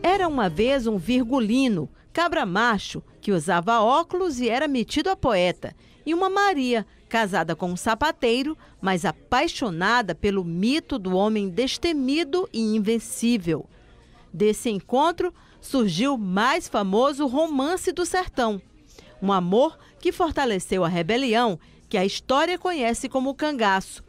Era uma vez um virgulino, cabra macho, que usava óculos e era metido a poeta, e uma Maria, casada com um sapateiro, mas apaixonada pelo mito do homem destemido e invencível. Desse encontro surgiu o mais famoso romance do sertão, um amor que fortaleceu a rebelião que a história conhece como cangaço.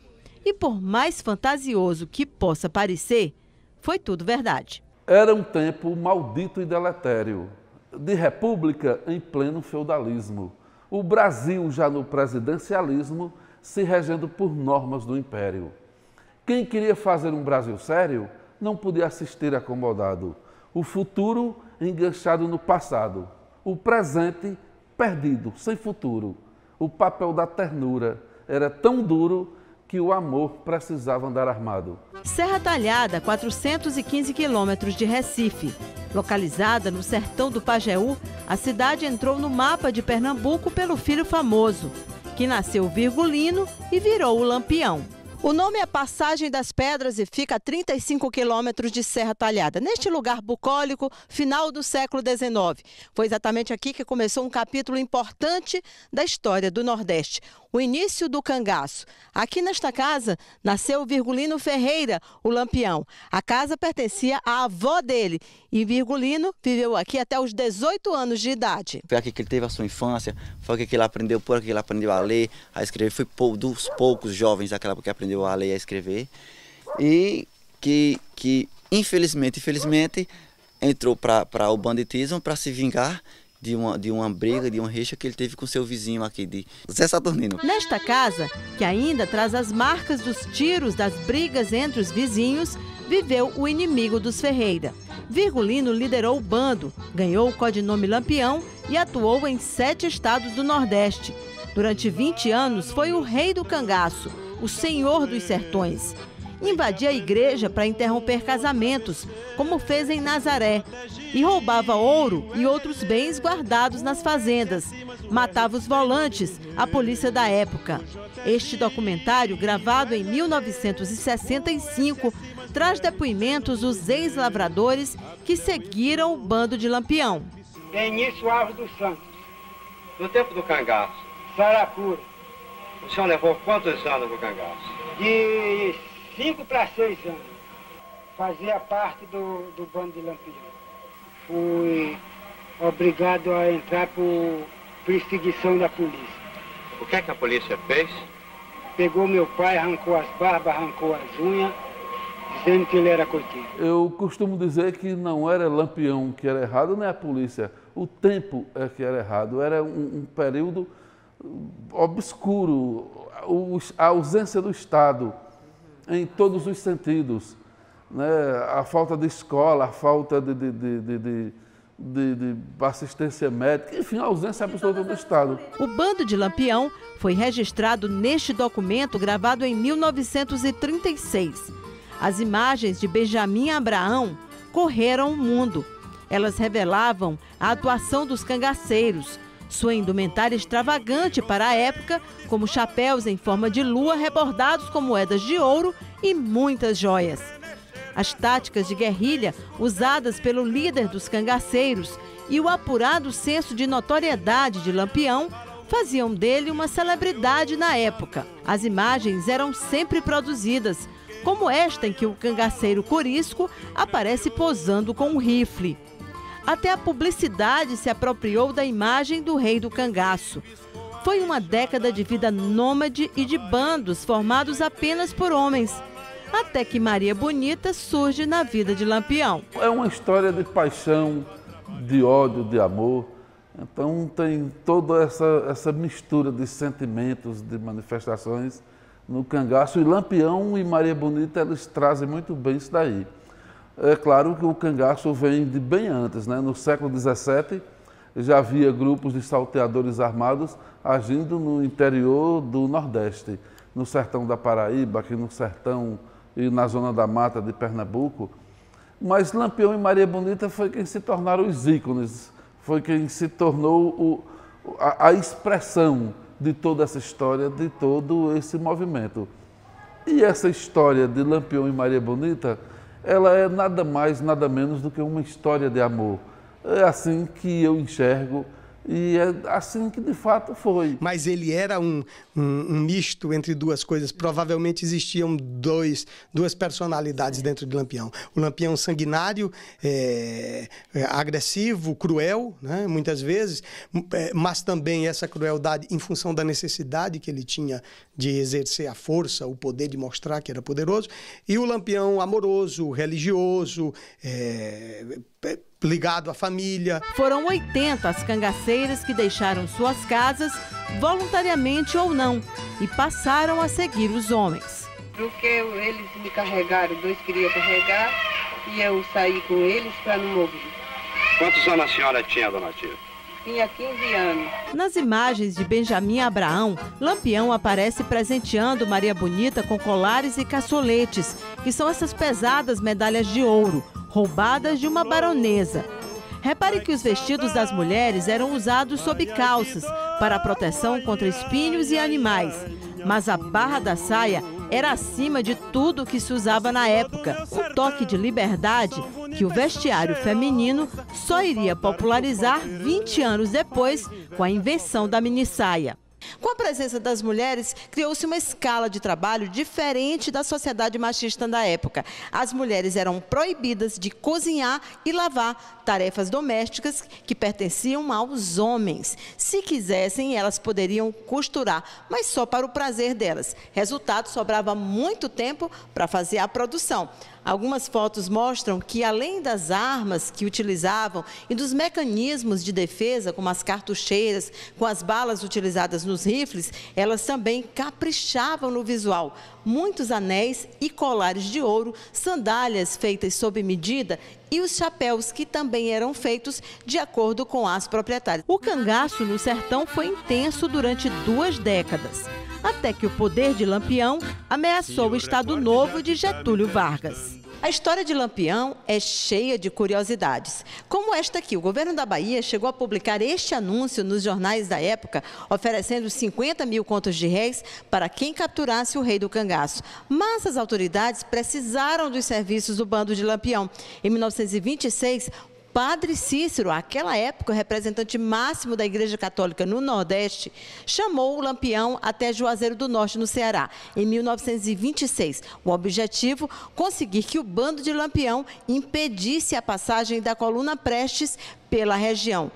E por mais fantasioso que possa parecer, foi tudo verdade. Era um tempo maldito e deletério, de república em pleno feudalismo. O Brasil, já no presidencialismo, se regendo por normas do império. Quem queria fazer um Brasil sério, não podia assistir acomodado. O futuro enganchado no passado. O presente perdido, sem futuro. O papel da ternura era tão duro que o amor precisava andar armado. Serra Talhada, 415 quilômetros de Recife. Localizada no sertão do Pajeú, a cidade entrou no mapa de Pernambuco pelo filho famoso, que nasceu virgulino e virou o Lampião. O nome é Passagem das Pedras e fica a 35 quilômetros de Serra Talhada, neste lugar bucólico, final do século XIX. Foi exatamente aqui que começou um capítulo importante da história do Nordeste, o início do cangaço. Aqui nesta casa nasceu o Virgulino Ferreira, o Lampião. A casa pertencia à avó dele e Virgulino viveu aqui até os 18 anos de idade. Foi aqui que ele teve a sua infância, foi aqui que ele aprendeu, por aqui que ele aprendeu a ler, a escrever. Foi dos poucos jovens daquela época que aprendeu a ler e a escrever. E que infelizmente, entrou para o banditismo para se vingar de uma briga, de uma rixa que ele teve com seu vizinho aqui, de Zé Saturnino. Nesta casa, que ainda traz as marcas dos tiros das brigas entre os vizinhos, viveu o inimigo dos Ferreira. Virgulino liderou o bando, ganhou o codinome Lampião e atuou em 7 estados do Nordeste. Durante 20 anos foi o rei do cangaço, o senhor dos sertões. Invadia a igreja para interromper casamentos, como fez em Nazaré, e roubava ouro e outros bens guardados nas fazendas. Matava os volantes, a polícia da época. Este documentário, gravado em 1965, traz depoimentos dos ex-lavradores que seguiram o bando de Lampião. Tem início Alves dos Santos. No tempo do cangaço, Saracura. o senhor levou quantos anos no cangaço? De 5 para 6 anos. Fazia parte do bando de Lampião. Fui obrigado a entrar por perseguição da polícia. O que é que a polícia fez? Pegou meu pai, arrancou as barbas, arrancou as unhas, dizendo que ele era coiteiro. Eu costumo dizer que não era Lampião que era errado, nem a polícia. O tempo é que era errado. Era um período obscuro, a ausência do Estado em todos os sentidos, né? A falta de escola, a falta de assistência médica, enfim, a ausência absoluta do Estado. O bando de Lampião foi registrado neste documento gravado em 1936. As imagens de Benjamin Abraão correram o mundo. Elas revelavam a atuação dos cangaceiros, sua indumentária extravagante para a época, como chapéus em forma de lua rebordados com moedas de ouro e muitas joias. As táticas de guerrilha usadas pelo líder dos cangaceiros e o apurado senso de notoriedade de Lampião faziam dele uma celebridade na época. As imagens eram sempre produzidas, como esta em que o cangaceiro Corisco aparece posando com um rifle. Até a publicidade se apropriou da imagem do rei do cangaço. Foi uma década de vida nômade e de bandos formados apenas por homens, até que Maria Bonita surge na vida de Lampião. É uma história de paixão, de ódio, de amor. Então tem toda essa mistura de sentimentos, de manifestações no cangaço. E Lampião e Maria Bonita, eles trazem muito bem isso daí. É claro que o cangaço vem de bem antes, né? No século XVII já havia grupos de salteadores armados agindo no interior do Nordeste, no sertão da Paraíba, aqui no sertão e na zona da mata de Pernambuco. Mas Lampião e Maria Bonita foi quem se tornaram os ícones, foi quem se tornou a expressão de toda essa história, de todo esse movimento. E essa história de Lampião e Maria Bonita, ela é nada mais, nada menos do que uma história de amor. É assim que eu enxergo e é assim que de fato foi. Mas ele era um misto entre duas coisas. Provavelmente existiam duas personalidades dentro de Lampião. O Lampião sanguinário, agressivo, cruel, né, muitas vezes, mas também essa crueldade em função da necessidade que ele tinha de exercer a força, o poder de mostrar que era poderoso. E o Lampião amoroso, religioso, ligado à família. Foram 80 as cangaceiras que deixaram suas casas, voluntariamente ou não, e passaram a seguir os homens. Porque eles me carregaram, 2 queriam carregar, e eu saí com eles para não morrer. Quantos anos a senhora tinha, dona Tia? Tinha 15 anos. Nas imagens de Benjamin Abraão, Lampião aparece presenteando Maria Bonita com colares e caçoletes, que são essas pesadas medalhas de ouro, roubadas de uma baronesa. Repare que os vestidos das mulheres eram usados sob calças, para proteção contra espinhos e animais. Mas a barra da saia era acima de tudo que se usava na época, um toque de liberdade que o vestiário feminino só iria popularizar 20 anos depois, com a invenção da minissaia. Com a presença das mulheres, criou-se uma escala de trabalho diferente da sociedade machista da época. As mulheres eram proibidas de cozinhar e lavar, tarefas domésticas que pertenciam aos homens. Se quisessem, elas poderiam costurar, mas só para o prazer delas. Resultado, sobrava muito tempo para fazer a produção. Algumas fotos mostram que, além das armas que utilizavam e dos mecanismos de defesa, como as cartucheiras, com as balas utilizadas nos rifles, elas também caprichavam no visual. Muitos anéis e colares de ouro, sandálias feitas sob medida e os chapéus que também eram feitos de acordo com as proprietárias. O cangaço no sertão foi intenso durante 2 décadas, até que o poder de Lampião ameaçou o Estado Novo de Getúlio Vargas. A história de Lampião é cheia de curiosidades. Como esta aqui, o governo da Bahia chegou a publicar este anúncio nos jornais da época, oferecendo 50 mil contos de réis para quem capturasse o rei do cangaço. Mas as autoridades precisaram dos serviços do bando de Lampião. Em 1926, Padre Cícero, àquela época o representante máximo da Igreja Católica no Nordeste, chamou o Lampião até Juazeiro do Norte, no Ceará, em 1926. O objetivo, conseguir que o bando de Lampião impedisse a passagem da coluna Prestes pela região.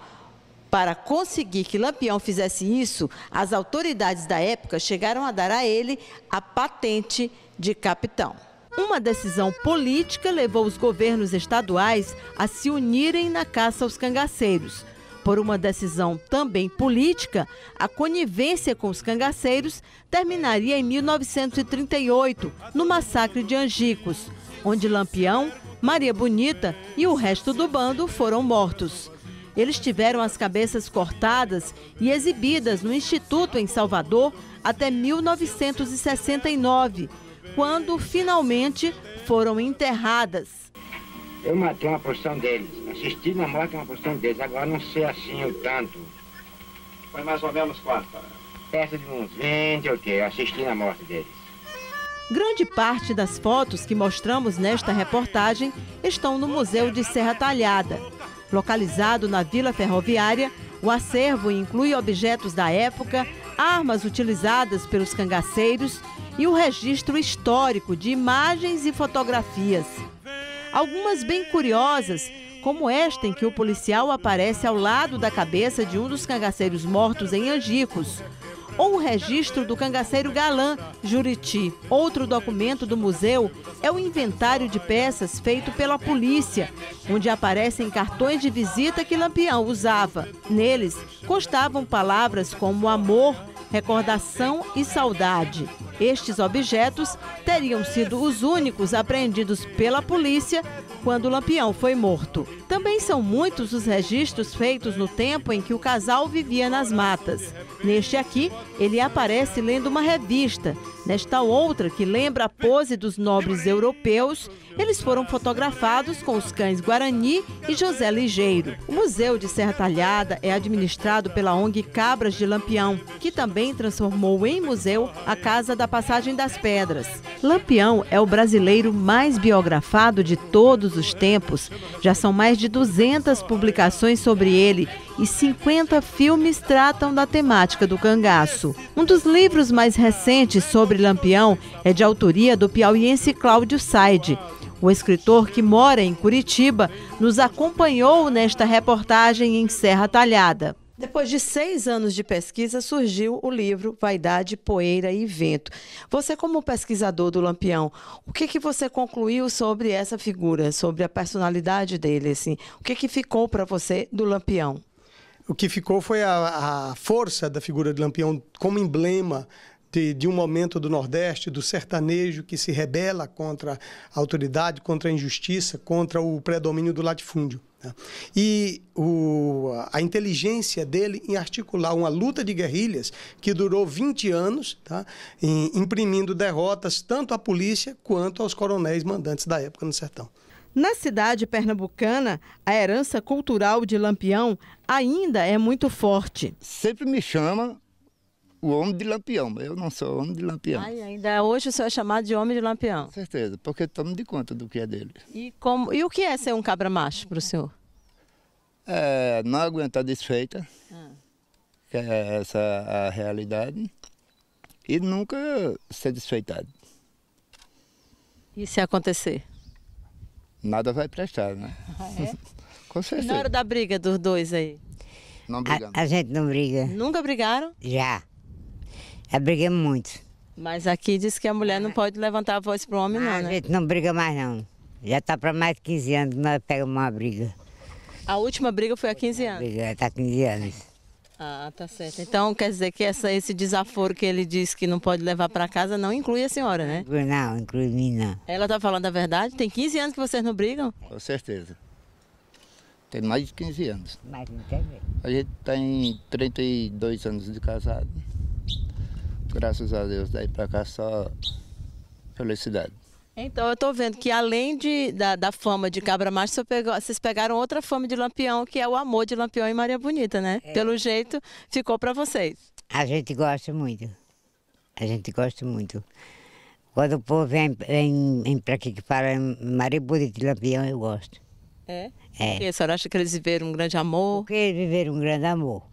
Para conseguir que Lampião fizesse isso, as autoridades da época chegaram a dar a ele a patente de capitão. Uma decisão política levou os governos estaduais a se unirem na caça aos cangaceiros. Por uma decisão também política, a conivência com os cangaceiros terminaria em 1938, no massacre de Angicos, onde Lampião, Maria Bonita e o resto do bando foram mortos. Eles tiveram as cabeças cortadas e exibidas no Instituto em Salvador até 1969, quando finalmente foram enterradas. Eu matei uma porção deles, assisti na morte uma porção deles, agora não sei assim o tanto. Foi mais ou menos quanto? Perto de uns 20 ou quê, assisti na morte deles. Grande parte das fotos que mostramos nesta reportagem estão no Museu de Serra Talhada. Localizado na Vila Ferroviária, o acervo inclui objetos da época, armas utilizadas pelos cangaceiros e o registro histórico de imagens e fotografias. Algumas bem curiosas, como esta em que o policial aparece ao lado da cabeça de um dos cangaceiros mortos em Angicos, ou o registro do cangaceiro Galã, Juriti. Outro documento do museu é o inventário de peças feito pela polícia, onde aparecem cartões de visita que Lampião usava. Neles constavam palavras como amor, recordação e saudade. Estes objetos teriam sido os únicos apreendidos pela polícia quando Lampião foi morto. Também são muitos os registros feitos no tempo em que o casal vivia nas matas. Neste aqui, ele aparece lendo uma revista Nesta outra, que lembra a pose dos nobres europeus, eles foram fotografados com os cães Guarani e José Ligeiro. O Museu de Serra Talhada é administrado pela ONG Cabras de Lampião, que também transformou em museu a Casa da Passagem das Pedras. Lampião é o brasileiro mais biografado de todos os tempos. Já são mais de 200 publicações sobre ele e 50 filmes tratam da temática do cangaço. Um dos livros mais recentes sobre Lampião é de autoria do piauiense Cláudio Saide. O escritor, que mora em Curitiba, nos acompanhou nesta reportagem em Serra Talhada. Depois de 6 anos de pesquisa, surgiu o livro Vaidade, Poeira e Vento. Você, como pesquisador do Lampião, o que você concluiu sobre essa figura, sobre a personalidade dele? Assim? O que ficou para você do Lampião? O que ficou foi a força da figura de Lampião como emblema de um momento do Nordeste, do sertanejo que se rebela contra a autoridade, contra a injustiça, contra o predomínio do latifúndio. Né? E a inteligência dele em articular uma luta de guerrilhas que durou 20 anos, tá? Imprimindo derrotas tanto à polícia quanto aos coronéis mandantes da época no sertão. Na cidade pernambucana, a herança cultural de Lampião ainda é muito forte. Sempre me chama o homem de Lampião, eu não sou homem de Lampião. Ainda hoje o senhor é chamado de homem de Lampião? Com certeza, porque tomo de conta do que é dele. E o que é ser um cabra macho para o senhor? É não aguentar desfeita, que é essa a realidade, e nunca ser desfeitado. E se acontecer? Nada vai prestar, né? É? Com certeza. E na hora da briga dos dois aí? Não brigamos. A gente não briga. Nunca brigaram? Já briguei muito. Mas aqui diz que a mulher não pode levantar a voz pro homem, não, né? A gente não briga mais, não. Já está para mais de 15 anos que nós pegamos uma briga. A última briga foi há 15 anos? Está 15 anos. Ah, tá certo. Então quer dizer que esse desaforo que ele disse que não pode levar para casa não inclui a senhora, né? Não, inclui mim, não. Ela tá falando a verdade? Tem 15 anos que vocês não brigam? Com certeza. Tem mais de 15 anos. Mas não quer ver. A gente tem 32 anos de casado. Graças a Deus, daí pra cá só felicidade. Então eu tô vendo que além da fama de cabra macho, vocês pegaram outra fama de Lampião, que é o amor de Lampião e Maria Bonita, né? Pelo jeito, ficou para vocês. A gente gosta muito. A gente gosta muito. Quando o povo vem para aqui que fala Maria Bonita e Lampião, eu gosto. É? É. Porque a senhora acha que eles viveram um grande amor? Porque eles viveram um grande amor.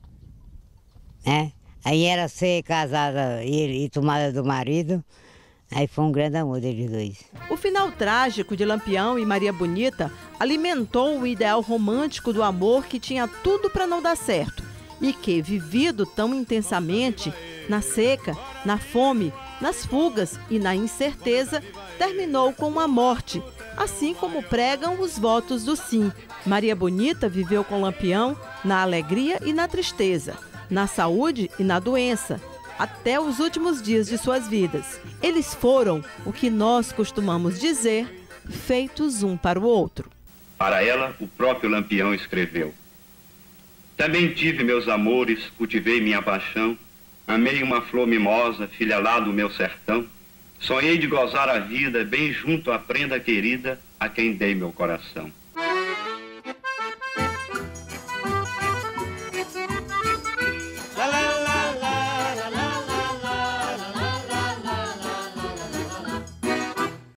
Né? Aí ela ser casada e tomada do marido, aí foi um grande amor deles dois. O final trágico de Lampião e Maria Bonita alimentou o ideal romântico do amor que tinha tudo para não dar certo e que, vivido tão intensamente, na seca, na fome, nas fugas e na incerteza, terminou com uma morte, assim como pregam os votos do sim. Maria Bonita viveu com Lampião na alegria e na tristeza, na saúde e na doença, até os últimos dias de suas vidas. Eles foram o que nós costumamos dizer, feitos um para o outro. Para ela, o próprio Lampião escreveu: também tive meus amores, cultivei minha paixão, amei uma flor mimosa, filha lá do meu sertão, sonhei de gozar a vida bem junto à prenda querida a quem dei meu coração.